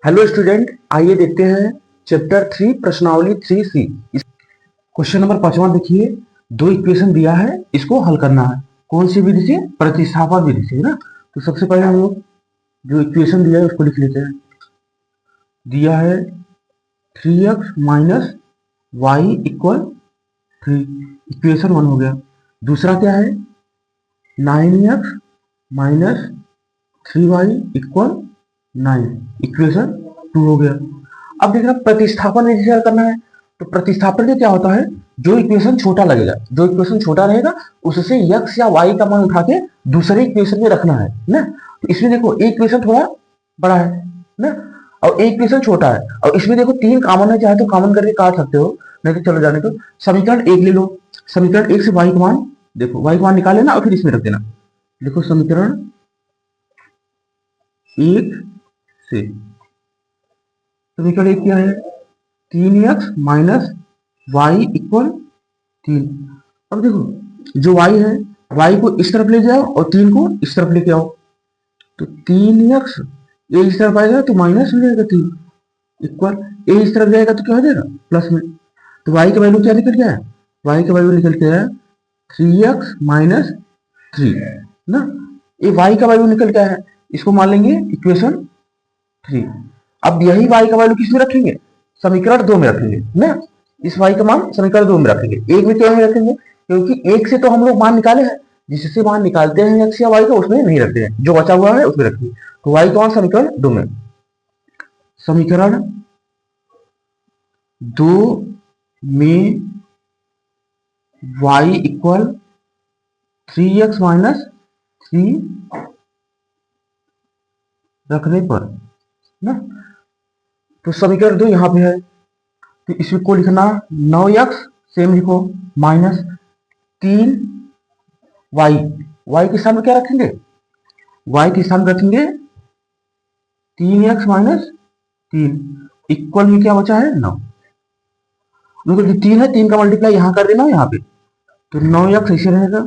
Hello student, आइए देखते हैं चैप्टर 3 प्रश्नावली 3C। क्वेश्चन नंबर 5वां देखिए। दो इक्वेशन दिया है, इसको हल करना है। कौन सी विधि से? प्रतिस्थापन विधि से, है ना। तो सबसे पहले हम लोग जो इक्वेशन दिया है उसको लिख लेते हैं। दिया है 3x minus Y equal 3, equation 1 हो गया। दूसरा क्या है? 9x minus 3y equal 9, equation 2 हो गया। अब देखना प्रतिस्थापन विधि से हल करना है। तो प्रतिस्थापन में क्या होता है? जो इक्वेशन छोटा लगेगा, जो इक्वेशन छोटा रहेगा उससे x या y का मान उठा के दूसरे इक्वेशन में रखना है ना। तो इसमें देखो एक इक्वेशन थोड़ा बड़ा है ना, और एक इक्वेशन छोटा है, और इसमें देखो 3 कॉमन है, चाहे तो कॉमन करके काट सकते हो, नहीं तो चलो जाने दो। समीकरण 1 ले लो। समीकरण 1 से y का मान देखो, y का मान निकाल लेना और फिर इसमें रख देना। देखो समीकरण 1 से समीकरण 1 क्या है? 3x minus Y equal 3। अब देखो जो y है, y को इस तरफ ले जाओ और 3 को इस तरफ लेके आओ। तो 3x ये इस तरफ आएगा तो माइनस हो जाएगा 3, इक्वल ये इस तरफ जाएगा तो क्या हो जाएगा? प्लस में। तो y का वैल्यू क्या निकल गया है? y का वैल्यू निकल गया है 3x माइनस 3 ना। ये y का वैल्यू निकल गया है, इसको मान लेंगे इक्वेशन 3। अब यही y का वैल्यू किस में रखेंगे? समीकरण 2 में रखेंगे ना। इस y का मान समीकरण 2 में रखेंगे, एक में क्यों नहीं रखेंगे? क्योंकि एक से तो हम लोग मान निकाले हैं, जिससे मान निकालते हैं x या y का उसमें नहीं रखते हैं, जो बचा हुआ है उसमें रखेंगे। तो y का मान समीकरण 2 में। समीकरण 2 में y इक्वल 3x माइनस 3 रखने पर ना, तो समीकरण 2 यहाँ पे है। तो इसमें को लिखना 9x सेम लिखो माइनस 3y, y के स्थान में क्या रखेंगे? y के स्थान में रखेंगे 3x माइनस 3, इक्वल में क्या बचा है? 9। देखो जो 3 है, 3 का मल्टीप्लाई यहाँ कर देना यहाँ पे, तो 9x ऐसे रहेगा।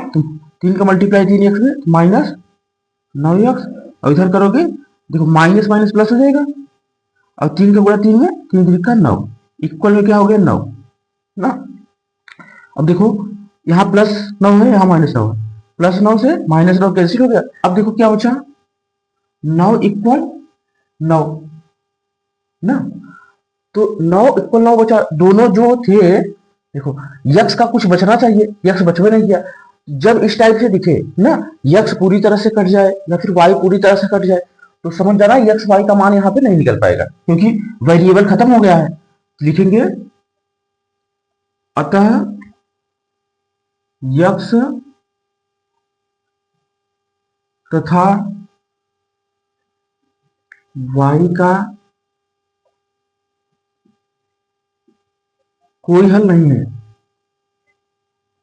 तो 3 का मल्टीप्लाई 3x में माइनस 9x, और इधर करोगे देखो माइनस माइनस प्लस हो जाएगा, और 3 का गुणा 3 में 3 3 का 9, इक्वल में क्या हो गया? 9 ना। अब देखो यहाँ प्लस 9 है, यहाँ माइनस 9 है, प्लस 9 से माइनस 9 कैंसिल हो गया। अब देखो क्या बचा? 9 इक्वल 9 ना। तो 9 इक्वल 9 बचा। दोनों जो थे देखो, यक्स का कुछ बचना चाहिए, यक्स बचवे नहीं किया। जब इस टाइप से दिखे ना, यक्स पूरी तरह से कट जाए या फिर वाई पूरी तरह से कट जाए, तो समझ जाना यक्स वाई का मान यहाँ पे नहीं निकल पाएगा, क्योंकि वेरिएबल खत्म हो गया है। लिखेंगे अतः यक्स तथा वाई का कोई हल नहीं है,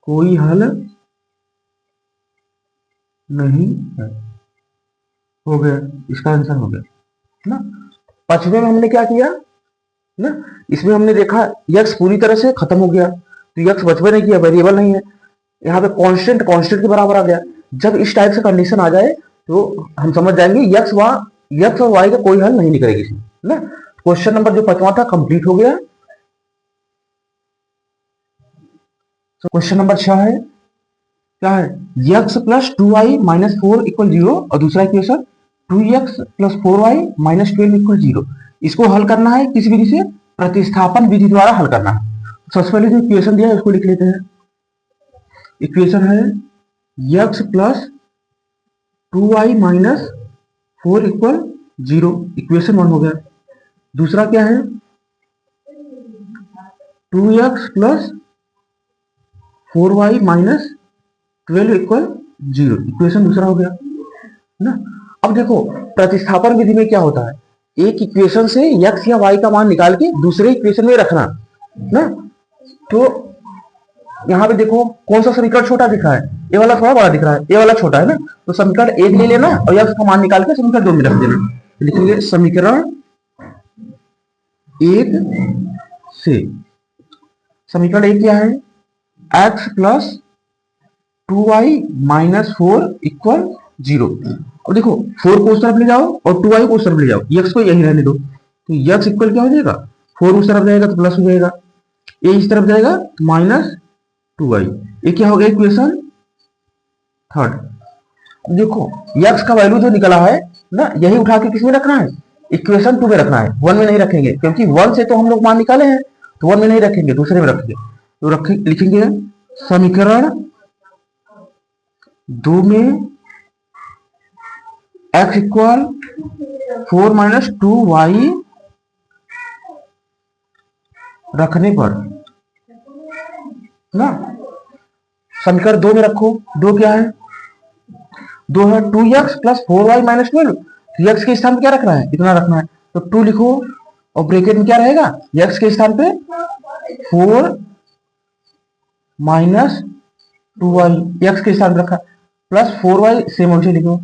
कोई हल नहीं है। हो गया, इसका आंसर हो गया ना। 5वें में हमने क्या किया ना, इसमें हमने देखा यक्स पूरी तरह से खत्म हो गया, तो यक्स बचवे नहीं किया, वेरिएबल नहीं है। यहाँ पे कांस्टेंट कांस्टेंट के बराबर आ गया। जब इस टाइप से कंडीशन आ जाए तो हम समझ जाएंगे यक्स और वाई का कोई हल नहीं निकलेगी इसमें ना। क्वेश्चन नंबर जो 5वां था कंप्लीट हो गया। तो क्वेश्चन नंबर 6 है, क्या है? X plus 2y minus 4 equal 0, और दूसरा equation 2x plus 4y minus 12 equal 0। इसको हल करना है किस विधि से? प्रतिस्थापन विधि द्वारा हल करना है। सबसे पहले जो इक्वेशन दिया है उसको लिख लेते हैं। इक्वेशन है x plus 2y minus 4 equal 0, equation 1 हो गया। दूसरा क्या है? 2x plus 4y minus 12 equal 0, equation दूसरा हो गया ना। अब देखो प्रतिस्थापन विधि में क्या होता है, एक इक्वेशन से x या y का मान निकाल के दूसरे इक्वेशन में रखना ना। तो यहाँ पे देखो कौन सा समीकरण छोटा दिख रहा है? ये वाला थोड़ा बड़ा दिख रहा है, ये वाला छोटा है ना। तो समीकरण 1 ले लेना और x का मान निकाल के समीकरण 2 में रख देना। लिखेंगे समीकरण 1 से, समीकरण 1 क्या है? x plus 2y minus 4 equal 0, अब देखो 4 को उस तरफ ले जाओ और 2y को उस तरफ ले जाओ, x को यही रहने दो, तो x इक्वल क्या हो जाएगा, 4 उस तरफ जाएगा तो प्लस हो जाएगा, a इस तरफ जाएगा तो -2y। ये क्या हो गया इक्वेशन थर्ड। देखो x का वैल्यू जो निकला है ना, यही उठा के किसमें रखना है, इक्वेशन 2 में रखना है, 1 में नहीं रखेंगे, क्योंकि 1 से तो हम लोग मान निकाले हैं, तो 1 में नहीं रखेंगे, दूसरे में रखेंगे। तो लिखेंगे समीकरण 2 में x इक्वल 4 माइनस 2y रखने पर ना, समीकरण 2 में रखो, 2 क्या है, 2 है 2x प्लस 4y माइनस 12, तो x के स्थान पे क्या रखना है, इतना रखना है, तो 2 लिखो और ब्रैकेट में क्या रहेगा, x के स्थान पे 4 माइनस 2y, x के स्थान पे रखा, प्लस 4y सेम वैसे लिखो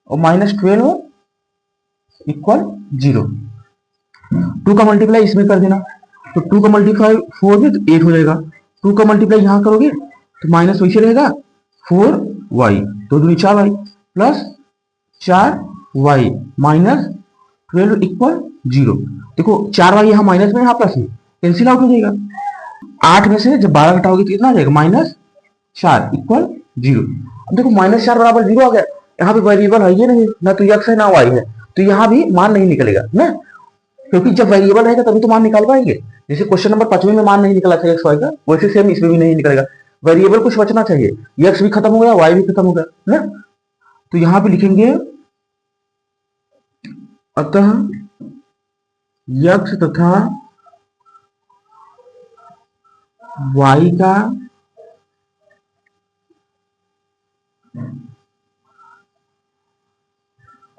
और -12 इक्वल 0। 2 का मल्टीप्लाई इसमें कर देना, तो 2 का मल्टीप्लाई 4 में तो 8 हो जाएगा, 2 का मल्टीप्लाई यहां करोगे तो माइनस वैसे रहेगा 4y, 2 दूनी 4y plus 4y minus 12 equal 0। देखो 4y यहाँ माइनस में, यहाँ प्लस में, कैंसिल आउट हो जाएगा। 8 में से जब 12 घटाओगे तो कितना आ जाएगा, -4 इक्वल 0। अब देखो -4 बराबर 0 आ गया, यहाँ पे वेरिएबल है ये नहीं, ना तो x है ना y है, तो यहाँ भी मान नहीं निकलेगा ना, क्योंकि जब वेरिएबल रहेगा तभी तो मान निकाल पाएंगे। जैसे क्वेश्चन नंबर 5 में मान नहीं निकला था x y का, वैसे सेम इसमें भी नहीं निकलेगा, वेरिएबल कुछ बचना चाहिए, x भी खत्म हो गया, y भी खत्म हो गया ना, तो यहाँ पे लिखेंगे अतः x तथा y का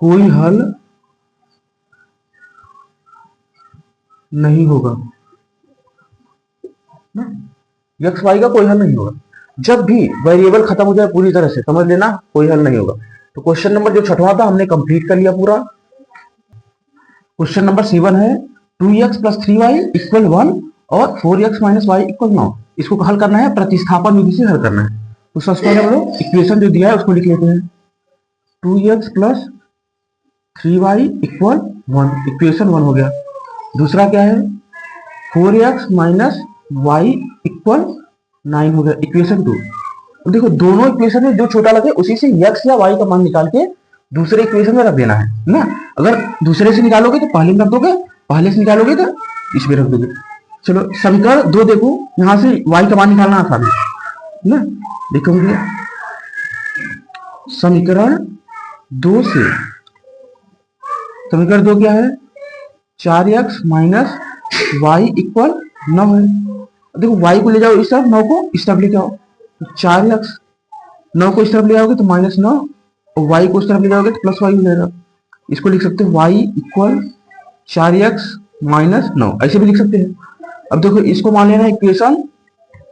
कोई हल नहीं होगा ना, एक्स वाई का कोई हल नहीं होगा, जब भी वेरिएबल खत्म हो जाए पूरी तरह से, समझ लेना कोई हल नहीं होगा। तो क्वेश्चन नंबर जो 6वां था हमने कंप्लीट कर लिया पूरा। क्वेश्चन नंबर 7 है 2x प्लस 3y इक्वल 1 और 4x माइनस वाई इक्वल 9, इसको हल करना है, प्रतिस्थापन विधि से हल करना है। तो सबसे पहले हम लोग इक्वेशन जो दिया है उसको लिख लेते हैं, 2x plus 3y equal 1, equation 1 हो गया। दूसरा क्या है 4x माइनस वाई इक्वल 9 हो गया, इक्वेशन 2। तो देखो दोनों इक्वेशन में जो छोटा लगे उसी से x या y का मान निकाल के दूसरे इक्वेशन में रख देना है ना। अगर दूसरे से निकालोगे तो पहले में रख दोगे, पहले से निकालोगे तो इसमें रख दोगे। चलो समीकरण 2 देखो, यहां से y का मान निकालना आसान है ना, देखोगे समीकरण 2 से, समीकरण 2 क्या है 4x माइनस वाई इक्वल 9 है। देखो y को ले जाओ इस तरफ, 9 को इस तरफ लेके आओ, तो 4x, 9 को इस तरफ ले आओगे तो -9 और y को इस तरफ ले जाओगे तो +y हो जाएगा। इसको लिख सकते हैं y इक्वल 4x माइनस 9, ऐसे भी लिख सकते हैं। अब देखो इसको मान लेना इक्वेशन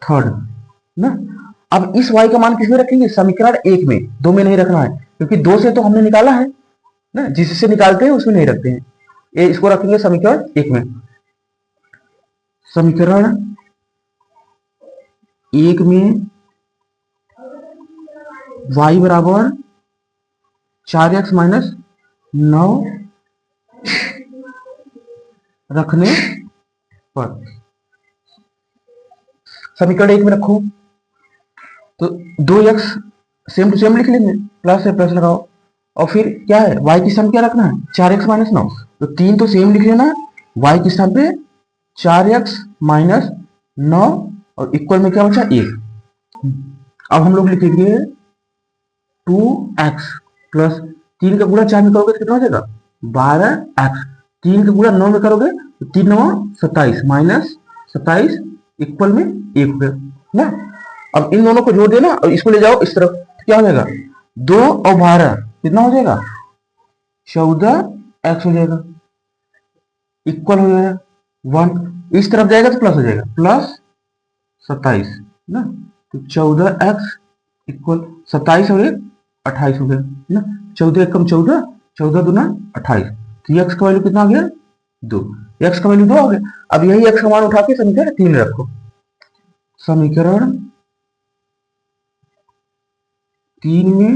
3 ना। अब इस y का मान किसमें रखेंगे, समीकरण 1 में, 2 में नहीं रखना है, क्योंकि 2 से तो हमने निकाला है ना, जिससे निकालते हैं उसमें नहीं रखते हैं, ये इसको रखेंगे समीकरण 1 में। समीकरण 1 में y बराबर 4x माइनस 9 रखने पर, समीकरण 1 में रखो तो 2x सेम टू सेम लिख लेंगे, प्लस है प्लस लगाओ, और फिर क्या है y की स्थान क्या रखना है 4x माइनस 9, तो 3 तो सेम लिख लेना, y की स्थान पे 4x माइनस 9 और इक्वल में क्या बचा 1। अब हम लोग लिखेंगे 2x प्लस 3 का गुणा 4 में करोगे तो कितना हो जाएगा 12x, 3 का गुणा 9 में करोगे तो 3 9 27 माइनस 27 इक्वल में 1 हो गया ना। अब इन दोनों को जोड़ देना और इसको ले जाओ इस तरफ, तो क्या हो जाएगा 2 और 12 कितना हो जाएगा 14x हो जाएगा, इक्वल हो जाएगा 1, इस तरफ जाएगा तो प्लस हो जाएगा प्लस 27 ना, तो 14x इक्वल 27 और 28 हो गया ना, 14 एकम 14, 14 दूना 28, तो x का वैल्यू कितना आ गया 2, x का वैल्यू 2 आ गया। अब यही x का मान उठा के समीकरण 3 में रखो, समीकरण 3 में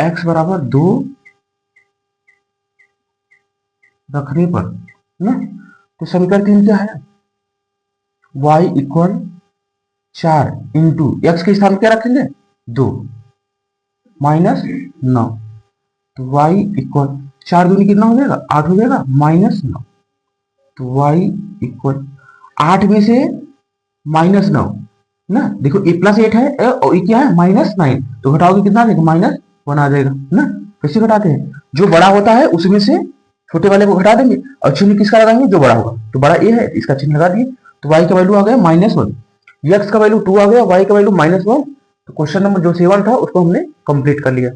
x बराबर 2 रखने पर ना, तो समीकरण 3 क्या है, y इक्वल 4 इंटू एक्स के स्थान क्या रखेंगे 2 माइनस 9, तो y इक्वल 4 दूनी कितना हो जाएगा 8 हो जाएगा माइनस 9, तो y इक्वल 8 में से माइनस 9 ना, देखो ए प्लस 8 है और ये क्या है -9, तो घटाओगे कितना आ जाएगा -1 आ जाएगा ना। कैसे घटाते हैं, जो बड़ा होता है उसमें से छोटे वाले को घटा देंगे और चिन्ह किसका लगाएंगे, जो बड़ा होगा, तो बड़ा ए है इसका चिन्ह लगा दिए, तो y का वैल्यू आ गया -1, x का वैल्यू 2 आ गया, y का वैल्यू -1, तो क्वेश्चन नंबर जो 7 था उसको हमने कंप्लीट कर लिया।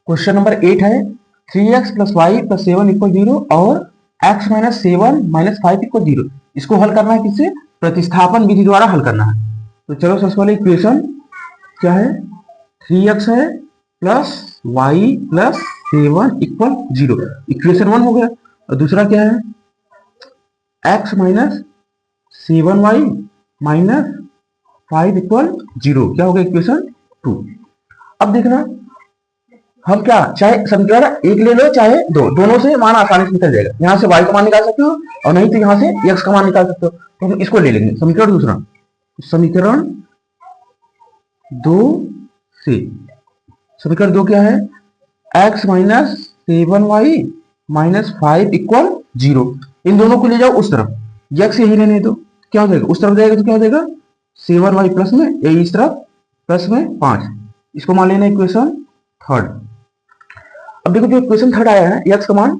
क्वेश्चन नंबर 8 है 3x + y + 7 = 0 और x - 7 - 5 = 0। इसको हल करना है किससे, प्रतिस्थापन विधि द्वारा हल करना है। तो चलो सबसे पहले इक्वेशन क्या है, 3x है प्लस y + 7 = 0, इक्वेशन 1 हो गया। और दूसरा क्या है, x - 7y - 5 = 0, क्या हो गया इक्वेशन 2। अब देखना हम क्या, चाहे समीकरण एक ले लो चाहे दो, दोनों से मान आसानी से निकल जाएगा, यहाँ से y का मान निकाल सकते हो और नहीं तो यहाँ से x का मान निकाल सकते हो, तो हम इसको ले लेंगे समीकरण दूसरा। समीकरण 2 से, समीकरण 2 क्या है, x - 7y - 5 = 0, इन दोनों को ले जाओ उस तरफ, x यही रहने दो, क्या हो जाएगा उस तरफ जाएगा तो क्या हो जाएगा 7y प्लस में यही इस तरफ प्लस में 5, इसको मान लेना इक्वेशन 3। अब देखो जो इक्वेशन 3 आया है, x का मान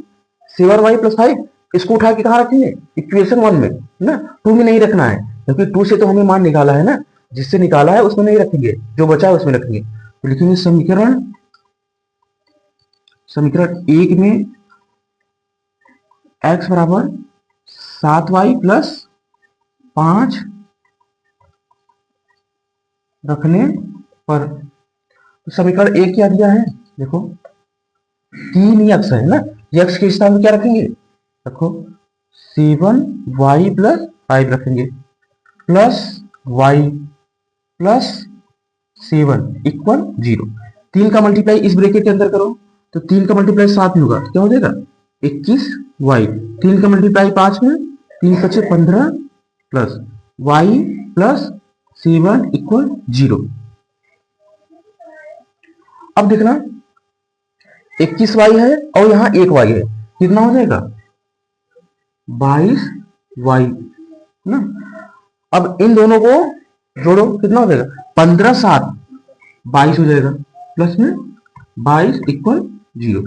7y + 5, इसको उठा के कहाँ रखेंगे, इक्वेशन 1 में ना, 2 में नहीं रखना है, क्योंकि 2 से तो हमें मान निकाला है ना, जिससे निकाला है उसमें नहीं रखेंगे, जो बचा है उसमें रखेंगे। तो लिखेंगे समीकरण 1 में x बराबर 7y + 5 रखने पर, समीकरण 1 क्या दिया है, देखो 3x है ना, x के स्थान में क्या रखेंगे, रखो 7y + 5 रखेंगे प्लस y + 7 = 0। 3 का मल्टीप्लाई इस ब्रैकेट के अंदर करो, तो 3 का मल्टीप्लाई 7 में होगा, क्या हो जाएगा 21y, 3 का मल्टीप्लाई 5 में, 3 × 5 = 15 प्लस y + 7 = 0। अब देखना 21y है और यहाँ 1y है, कितना हो जाएगा 22y ना। अब इन दोनों को जोड़ो, कितना हो जाएगा 15 7 22 हो जाएगा, प्लस में 22 = 0।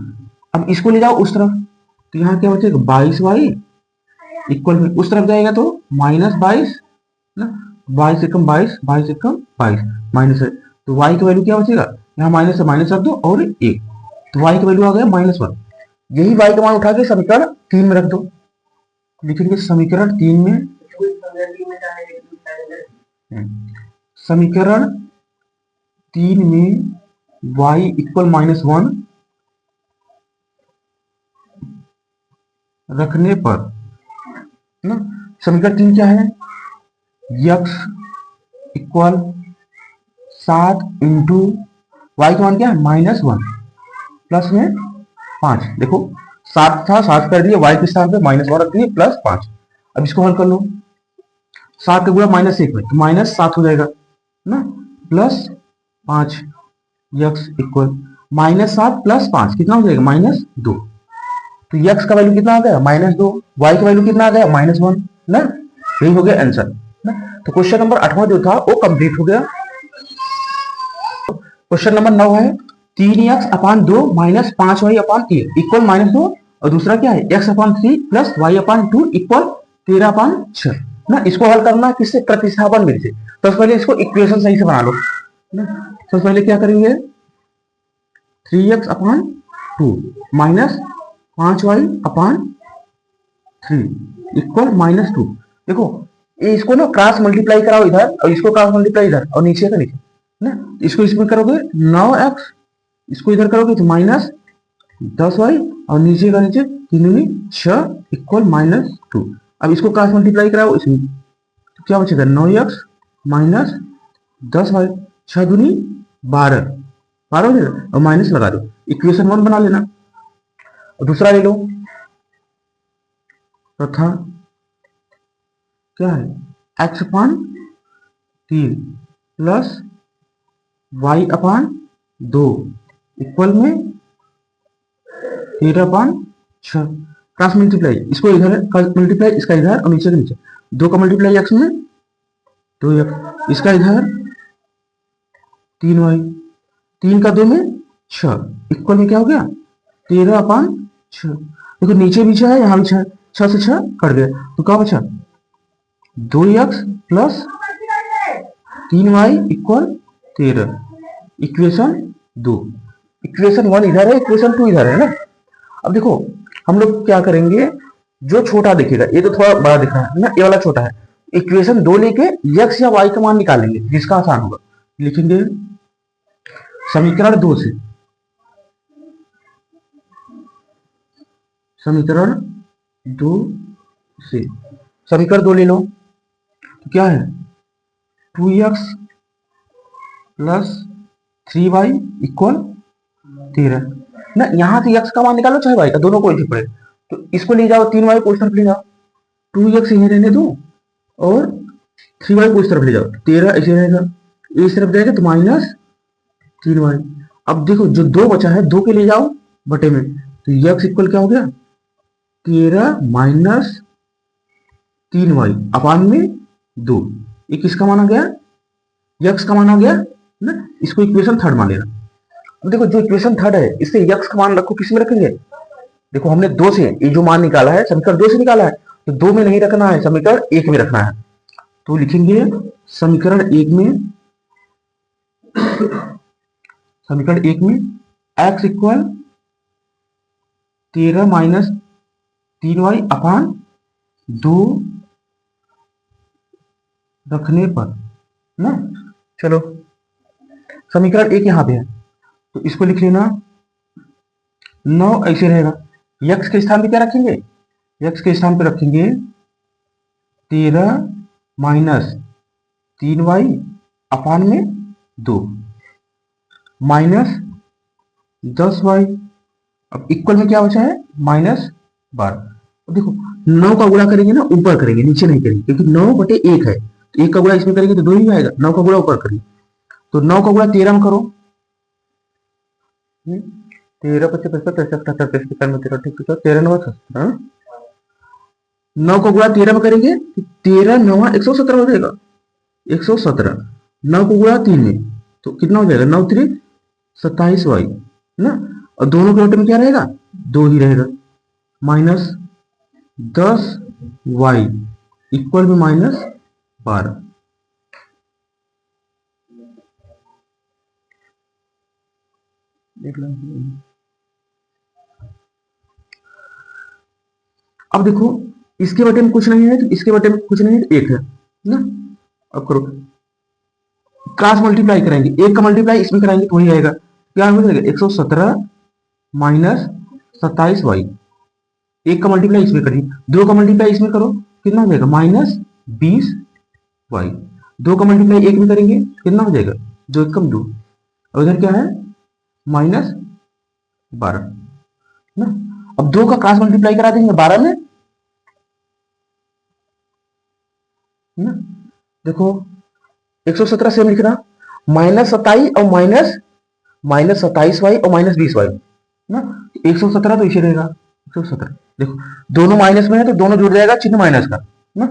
अब इसको ले जाओ उस तरफ, तो यहाँ क्या बचेगा 22y इक्वल में, उस तरफ जाएगा तो -22 ना, 22 × 22 22 × 22 माइनस है, तो y का वैल्यू क्या बचेगा, यहाँ माइनस से माइनस रख दो और 1, तो y का वैल्यू आ गया -1। यही y का मान उठा के समीकरण 3 में रख दो, लिखेंगे समीकरण 3 में, समीकरण 3 में y = -1 रखने पर ना, समीकरण 3 क्या है, x = 7 इंटू y का मान क्या है -1 प्लस में 5, देखो 7 था 7 कर दिए, y के स्थान पे -1 रख दिए प्लस 5। अब इसको हल कर लो, 7 का गुणा -1 में तो -7 हो जाएगा ना, प्लस 5, x इक्वल -7 + 5 कितना हो जाएगा -2, तो x का वैल्यू कितना आ गया -2, y का वैल्यू कितना आ गया -1 ना, यही हो गया आंसर ना। तो क्वेश्चन नंबर 8वां जो था वो कंप्लीट हो गया। क्वेश्चन नंबर 9 है 3x / 2 - 5y / 1 = -2, और दूसरा क्या है x / 3 + y / 2 = 13/6 ना। इसको हल करना किससे, प्रतिस्थापन विधि से। तो पहले इसको इक्वेशन सही से बना लो ना। तो पहले क्या करेंगे 3x / 2 - 5y / 3 = -2। देखो ये इसको ना क्रॉस मल्टीप्लाई कराओ इधर और इसको क्रॉस मल्टीप्लाई इधर और नीचे का नीचे ना, इसको इसमें करोगे 9x, इसको इधर करोगे तो -10y और नीचे का नीचे 3 6 = -2। अब इसको क्रॉस मल्टीप्लाई कराओ इसमें, तो क्या बचेगा 9x - 10y, 6 दूनी 12 12 हो जाएगा और माइनस लगा दो, इक्वेशन 1 बना लेना। और दूसरा ले लो, तथा क्या है x अपान 3 प्लस y अपान 2 इक्वल में 13 अपान 6। क्रॉस मल्टीप्लाई, इसको इधर मल्टीप्लाई, इसका इधर और नीचे के नीचे, 2 का मल्टीप्लाई x में 2x, इसका इधर 3y, 3 का 2 में 6 इक्वल में क्या हो गया 13 अपान 6। देखो नीचे भी 6 है, यहाँ भी 6 है, 6 से 6 कट गया, तो क्या बचा 2x plus 3y equal 13, equation 2। Equation 1 इधर है, इक्वेशन 2 इधर है ना। अब देखो हम लोग क्या करेंगे, जो छोटा दिखेगा, ये तो थोड़ा बड़ा दिख रहा है ना, ये वाला छोटा है, इक्वेशन 2 लेके x या y का मान निकालेंगे, जिसका आसान होगा। लिखेंगे समीकरण 2 से, समीकरण 2 से, समीकरण 2 ले लो, तो क्या है 2x प्लस 3y इक्वल 13 ना। यहां से x का मान निकालो चाहे y का, दोनों को एक पड़े, तो इसको ले जाओ 3y को इस तरफ ले जाओ, 2x यहीं रहने दो और 3y को इस तरफ ले जाओ, 13 ऐसे रहेगा, इस तरफ जाएगा तो माइनस 3y। अब देखो जो 2 बचा है 2 के ले जाओ बटे में, तो x इक्वल क्या हो गया 13 माइनस 3y अपान में 2, ये किसका मान आ गया x का मान आ गया ना। इसको इक्वेशन 3 मान लेना। अब देखो जो इक्वेशन 3 है, इससे x का मान रखो, किस में रखेंगे, देखो हमने 2 से ये जो मान निकाला है समीकरण 2 से निकाला है, तो 2 में नहीं रखना है, समीकरण 1 में रखना है। तो लिखेंगे समीकरण 1 में, समीकरण 1 में x इक्वल 13 माइनस 3y अपान 2 रखने पर ना। चलो समीकरण 1 यहां पे है, तो इसको लिख लेना 9 ऐसे रहेगा, x के स्थान पे क्या रखेंगे, x के स्थान पे रखेंगे 13 माइनस 3y अपान में 2 माइनस 10y। अब इक्वल में क्या बचा है माइनस 12। देखो 9 का गुणा करेंगे ना, ऊपर करेंगे नीचे नहीं करेंगे, क्योंकि 9 बटे 1 है, तो 1 का गुणा इसमें करेंगे तो 2 ही आएगा, 9 का गुणा ऊपर करेंगे, तो 9 का गुणा 13 में करो, 13 25 55 63 63 ठीक है, 13 9 17, 9 का गुणा 13 में करेंगे, 13 9 117 हो जाएगा, 117, 9 को गुणा 3 में तो कितना हो जाएगा 9 3 27y ना, और दोनों के बटे में क्या रहेगा 2 ही रहेगा, माइनस 10y इक्वल में माइनस 12। अब देखो इसके बटे में कुछ नहीं है, तो इसके बटे में कुछ नहीं है, तो 1 है ना। अब करो क्रॉस मल्टीप्लाई करेंगे, 1 का मल्टीप्लाई इसमें कराएंगे तो वही आएगा, क्या हो जाएगा 117 माइनस 27y, 1 का मल्टीप्लाई इसमें करिए, 2 का मल्टीप्लाई इसमें करो कितना हो जाएगा माइनस 20y, 2 का मल्टीप्लाई 1 में करेंगे कितना हो जाएगा 2 कम 2, और इधर क्या है माइनस 12 ना। अब 2 का क्रॉस मल्टीप्लाई करा देंगे 12 में ना। देखो 117 सेम लिखना, माइनस 27 और माइनस 27y और माइनस 20y ना, 117 तो इसे रहेगा 117। देखो दोनों माइनस में है तो दोनों जुड़ जाएगा चिन्ह माइनस का ना,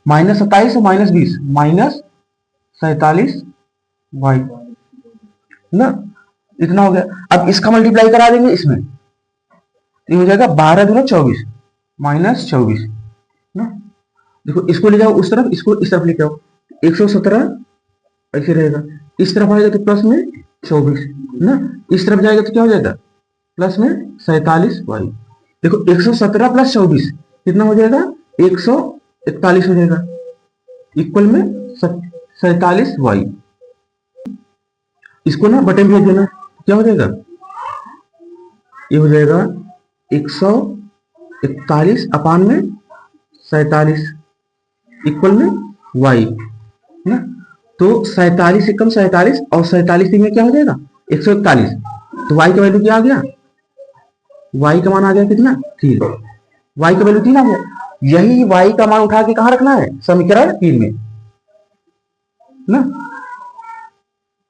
माइनस 27 और माइनस 20 माइनस 47y ना, इतना हो गया। अब इसका मल्टीप्लाई करा देंगे इसमें, ये हो जाएगा 12 दूना 24 माइनस 24 ना। देखो इसको ले जाओ उस तरफ, इसको इस तरफ लेके आओ, 117 ऐसे रहेगा, इस तरफ आएगा तो प्लस में 24 ना, इस तरफ जाएगा तो क्या हो जाएगा प्लस में 47y। देखो 117 प्लस 24 कितना हो जाएगा 141 हो जाएगा, इक्वल में 47y। इसको ना बटन भेज देना, क्या हो जाएगा ये हो जाएगा 141 अपान में 47 इक्वल में y ना। तो 47 से कम 47 और 47 में क्या हो जाएगा 141, तो y का वैल्यू क्या आ गया, y का मान आ गया कितना 3, y का वैल्यू 3 आ गया। यही y का मान उठा के कहां रखना है, समीकरण 3 में ना,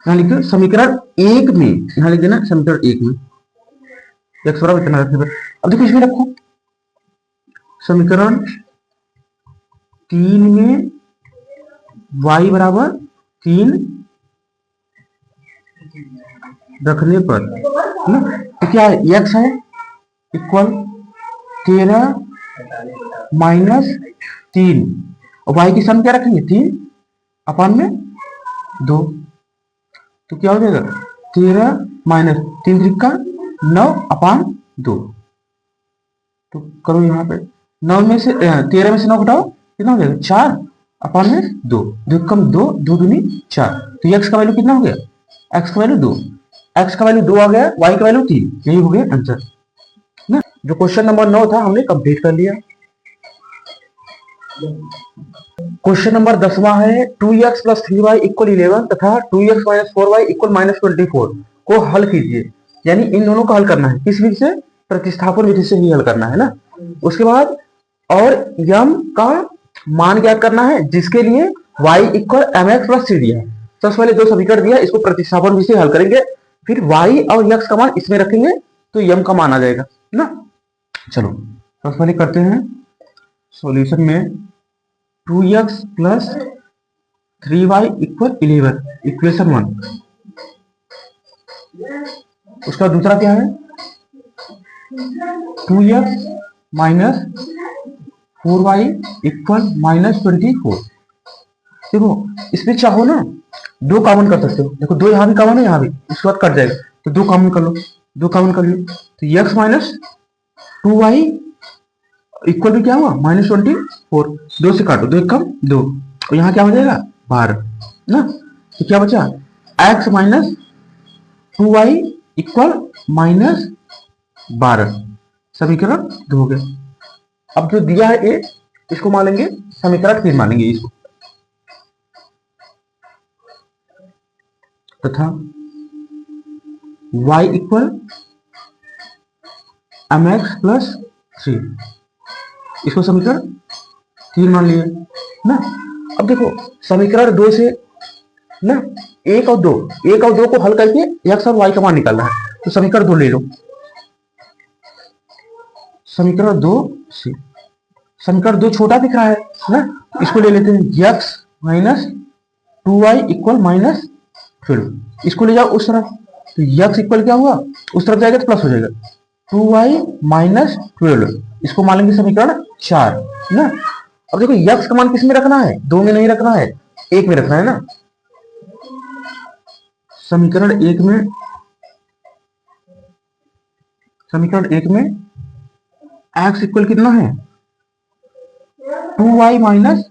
यहां लिखो समीकरण 1 में, यहां लिख देना समीकरण 1 में x बराबर इतना रखने पर। अब देखो इसमें रखो समीकरण 3 में y बराबर 3 रखने पर ना, तो क्या है x है इक्वल 13 माइनस 3 और y की सम क्या रखेंगे 3 अपान में 2, तो क्या हो जाएगा 13 माइनस 3 त्रिका 9 अपान 2, तो करो यहाँ पे 9 में से 13 में से 9 घटाओ कितना हो जाएगा 4 अपान में 2, 2 कम 2, 2 दूनी 4, तो x का वैल्यू कितना हो गया, x का वैल्यू 2, x का वैल्यू 2 आ गया, y का वैल्यू 3, यही हो गया आंसर ना। जो क्वेश्चन नंबर 9 था हमने कंप्लीट कर लिया। क्वेश्चन नंबर 10वां है 2x प्लस 3y इक्वल 11 तथा 2x minus 4y equal minus 24 को हल कीजिए, यानी इन दोनों को हल करना है, किस विधि से, प्रतिस्थापन विधि से ही हल करना है ना। उसके बाद और यम का मान ज्ञात करना है जिसके लिए y इक्वल mx प्लस 3 दिया है। सबसे पहले दो समीकरण दिया, इसको प्रतिस्थापन विधि से हल करेंगे, फिर y और x का मान इसमें रखेंगे तो यम का मान आ जाएगा ना। चलो सबसे पहले करते हैं सॉल्यूशन में 2x plus 3y equal 11 equation 1। उसका दूसरा क्या है 2x minus 4y equal minus 24। देखो इसमें चाहो ना दो कॉमन कर सकते हो, देखो दो यहाँ भी कॉमन है यहाँ भी, इसके बाद कट जाएगा, तो दो कॉमन कर लो, दो कॉमन कर लो, तो x माइनस 2y इक्वल भी क्या हुआ माइनस 24, 2 से काटो, 2 एक कम 2, और यहाँ क्या हो जाएगा 12 ना, तो क्या बचा x minus 2y equal minus 12, समीकरण 2 हो गया। अब जो दिया है ए इसको मान लेंगे समीकरण 3 मानेंगे इसको, तथा y इक्वल mx प्लस 3 इसको समीकरण 3 मान लिए ना। अब देखो समीकरण 2 से ना 1 और 2 को हल करके x और y का मान निकालना है, तो समीकरण 2 ले लो, समीकरण 2 से समीकरण 2 छोटा दिख रहा है ना, इसको ले लेते हैं x minus 2y equal minus 12, इसको ले जाओ उस तरफ, तो x इक्वल क्या हुआ उस तरफ जाएगा तो प्लस हो जाएगा 2y माइनस 12, इसको मान लेंगे समीकरण 4 ना। अब देखो x का मान किस में रखना है, 2 में नहीं रखना है, 1 में रखना है ना। समीकरण 1 में x इक्वल कितना है 2y माइनस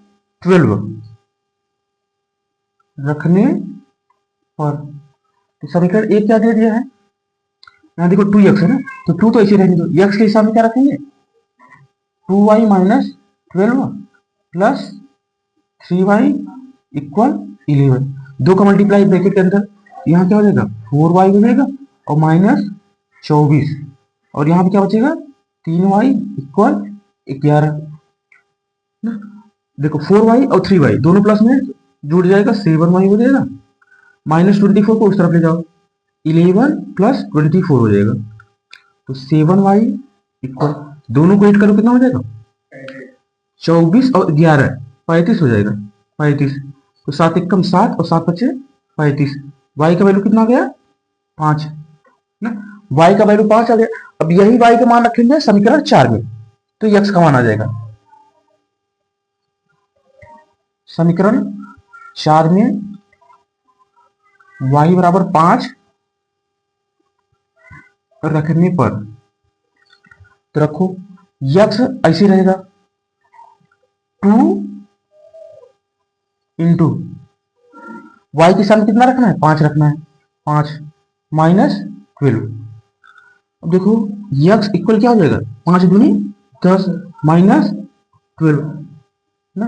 12 रखने पर, तो समीकरण 1 क्या दे दिया है, यहाँ देखो 2x है ना, तो 2 तो ऐसे रहने दो, x के हिसाब में क्या रखेंगे 2y minus 12 plus 3y equal 11, 2 का मल्टीप्लाई ब्रैकेट के अंदर, यहाँ क्या हो जाएगा 4y हो जाएगा और माइनस 24, और यहाँ पे क्या बचेगा 3y इक्वल 11 ना। देखो 4y और 3y दोनों प्लस में जुड़ जाएगा 7y हो जाएगा, माइनस 24 को उस तरफ ले जाओ 11 प्लस 24 हो जाएगा, तो 7y इक्वल दोनों को ऐड करो कितना हो जाएगा 24 और 11 35 हो जाएगा 35, तो 7 एकम 7 और 7 बचे 35, y का वैल्यू कितना आ गया 5 ना, y का वैल्यू 5 आ गया। अब यही y का मान रखेंगे समीकरण 4 में, तो x का मान आ जाएगा समीकरण 4 में y बराबर 5 रखने पर, तो रखो x ऐसे रहेगा 2 इंटू y के सामने कितना रखना है 5 रखना है, 5 माइनस 12। अब देखो x इक्वल क्या हो जाएगा 5 दूनी 10 माइनस 12 ना।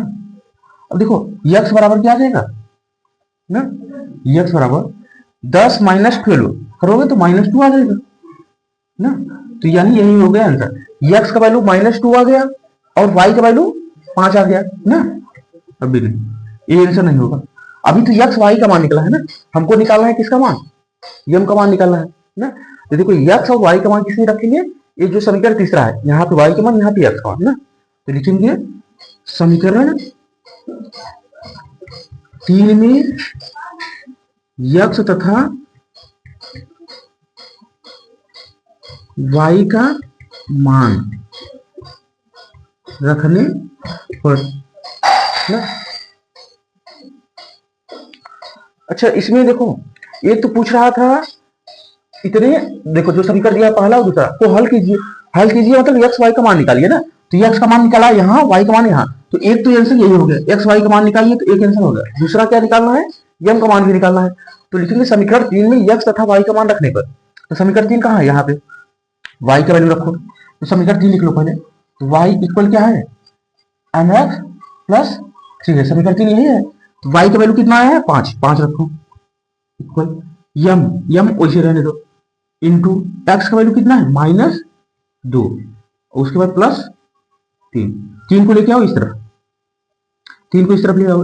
अब देखो x बराबर क्या आ जाएगा ना, x बराबर 10 माइनस 12, करोगे तो -2 आ जाएगा ना। तो यानी यही हो गया आंसर। एक्स का वैल्यू -2 आ गया और वाई का वैल्यू 5 आ गया ना। अभी नहीं, ये आंसर नहीं होगा। अभी तो एक्स वाई का मान निकला है ना, हमको निकालना है किसका मान, यम का मान निकालना है ना। तो देखो एक्स और वाई का मान किसमें रखेंगे, ये जो समीकरण तीसरा है, यहाँ पे वाई का मान, यहाँ पे एक्स का मान ना। तो लिखेंगे समीकरण 3 में एक्स तथा वाई का मान रखने पर ना। अच्छा इसमें देखो, एक तो पूछ रहा था इतने, देखो जो समीकरण दिया पहला और दूसरा को हल कीजिए। हल कीजिए मतलब एक्स वाई का मान निकालिए ना। तो एक्स का मान निकाला यहाँ, वाई का मान यहाँ, तो एक तो आंसर यही हो गया, एक्स वाई का मान निकालिए तो एक आंसर हो गया। दूसरा क्या निकालना है, यम का मान भी निकालना है। तो लिखेंगे समीकरण 3 में एक्स तथा वाई का मान रखने पर। तो समीकरण 3 कहाँ है, यहाँ पे वाई का वैल्यू रखो। तो समीकरण 3 लिख लो पहले। तो वाई इक्वल क्या है, एम एक्स प्लस 3 है, समीकरण 3 यही है। तो वाई का वैल्यू कितना आया है, 5 रखो इक्वल यम, यम वैसे रहने दो, इंटू एक्स का वैल्यू कितना है -2, उसके बाद +3, 3 को लेके आओ इस तरफ, 3 को इस तरफ ले आओ।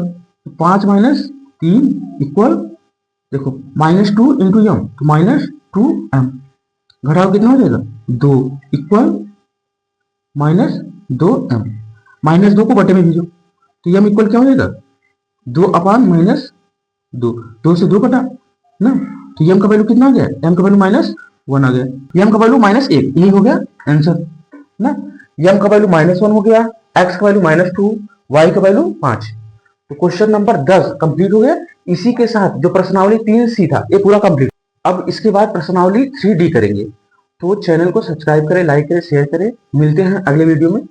5 - 3 इक्वल देखो -2 इंटू यम, तो -2m, घटाओ कितना हो जाएगा 2 इक्वल -2m, -2 को बटे में भेजो तो यम इक्वल क्या हो जाएगा 2/-2, 2 से 2 कटा ना। तो यम का वैल्यू कितना आ गया, एम का वैल्यू -1 आ गया, यम का वैल्यू -1, यही हो गया आंसर ना। यम का वैल्यू -1 हो गया, एक्स का वैल्यू -2, वाई का वैल्यू 5। तो क्वेश्चन नंबर 10 कंप्लीट हो गया। इसी के साथ जो प्रश्नावली 3C था ये पूरा कंप्लीट। अब इसके बाद प्रश्नावली 3D करेंगे। तो चैनल को सब्सक्राइब करें, लाइक करें, शेयर करें। मिलते हैं अगले वीडियो में।